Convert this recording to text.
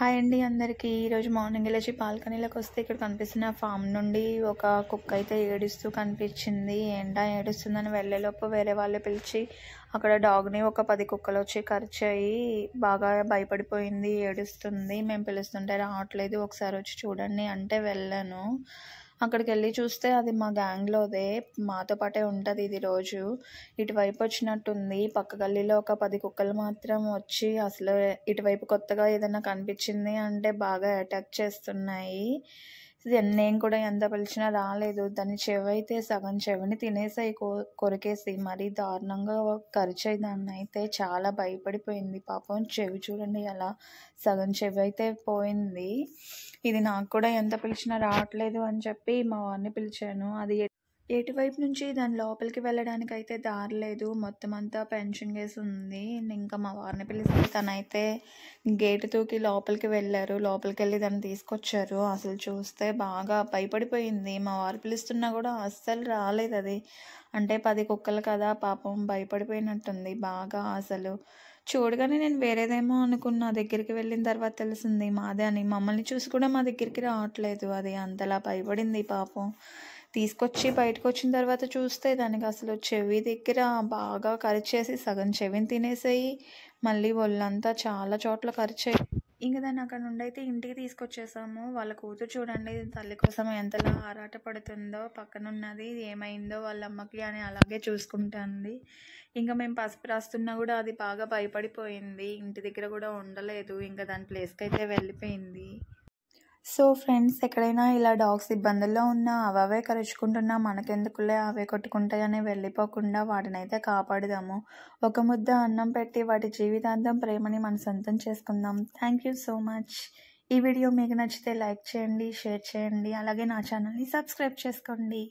Hi అండి అందరికీ. ఈరోజు మార్నింగ్ లేచి బాల్కనీలోకి వస్తే ఇక్కడ కనిపిస్తున్న ఫామ్ నుండి ఒక కుక్క అయితే ఏడుస్తూ కనిపించింది. ఏంటా ఏడుస్తుందని వెళ్ళేలోపు వేరే వాళ్ళు పిలిచి అక్కడ డాగ్ని ఒక 10 కుక్కలు వచ్చి కరిచాయి. బాగా భయపడిపోయింది, ఏడుస్తుంది. మేము పిలుస్తుంటే రావట్లేదు, ఒకసారి వచ్చి చూడండి అంటే వెళ్ళాను. అక్కడికి వెళ్ళి చూస్తే అది మా గ్యాంగ్లోదే, మాతో పాటే ఉంటుంది ఇది రోజు. ఇటువైపు వచ్చినట్టుంది. పక్క గల్లీలో ఒక 10 కుక్కలు మాత్రం వచ్చి అసలు ఇటువైపు కొత్తగా ఏదైనా కనిపించింది అంటే బాగా అటాక్ చేస్తున్నాయి. నేను కూడా ఎంత పిలిచినా రాలేదు. దాని చెవైతే సగం చెవిని తినేసాయి, కొరికేసి మరీ దారుణంగా కరిచాయి. దాన్ని అయితే చాలా భయపడిపోయింది పాపం. చెవి చూడండి అలా సగం చెవి అయితే పోయింది. ఇది నాకు కూడా ఎంత పిలిచినా రావట్లేదు అని చెప్పి మా వారిని పిలిచాను. అది ఎటువైపు నుంచి దాని లోపలికి వెళ్ళడానికి అయితే దారి లేదు, మొత్తం అంతా పెన్షన్ వేసి ఉంది. ఇంకా మా వారిని పిలిస్తే తనైతే గేటు తూకి లోపలికి వెళ్ళారు. లోపలికి వెళ్ళి దాన్ని తీసుకొచ్చారు. అసలు చూస్తే బాగా భయపడిపోయింది. మా వారు పిలుస్తున్నా కూడా అస్సలు రాలేదు. అది అంటే 10 కుక్కలు కదా పాపం, భయపడిపోయినట్టుంది బాగా. అసలు చూడగానే నేను వేరేదేమో అనుకున్నా, దగ్గరికి వెళ్ళిన తర్వాత తెలిసింది మాదే అని. మమ్మల్ని చూసి కూడా మా దగ్గరికి రావట్లేదు. అది అంతలా భయపడింది పాపం. తీసుకొచ్చి బయటకు వచ్చిన తర్వాత చూస్తే దానికి అసలు చెవి దగ్గర బాగా కరిచేసి సగం చెవిని తినేసాయి. మళ్ళీ ఒళ్ళంతా చాలా చోట్ల కరిచాయి. ఇంకా దాన్ని అక్కడ నుండి అయితే ఇంటికి తీసుకొచ్చేసాము. వాళ్ళ కూతురు చూడండి తల్లి కోసం ఎంతలా ఆరాట పడుతుందో, పక్కన ఉన్నది ఏమైందో వాళ్ళ అమ్మకి అని అలాగే చూసుకుంటుంది. ఇంకా మేము పసుపు రాస్తున్నా కూడా అది బాగా భయపడిపోయింది. ఇంటి దగ్గర కూడా ఉండలేదు, ఇంకా దాని ప్లేస్కి అయితే వెళ్ళిపోయింది. సో ఫ్రెండ్స్, ఎక్కడైనా ఇలా డాగ్స్ ఇబ్బందుల్లో ఉన్నా అవే కరుచుకుంటున్నా మనకెందుకులే అవే కొట్టుకుంటాయని వెళ్ళిపోకుండా వాటిని అయితే కాపాడుదాము. ఒక ముద్ద అన్నం పెట్టి వాటి జీవితాంతం ప్రేమని మన సొంతం చేసుకుందాం. Thank you so much. ఈ వీడియో మీకు నచ్చితే లైక్ చేయండి, షేర్ చేయండి, అలాగే నా ఛానల్ని సబ్స్క్రైబ్ చేసుకోండి.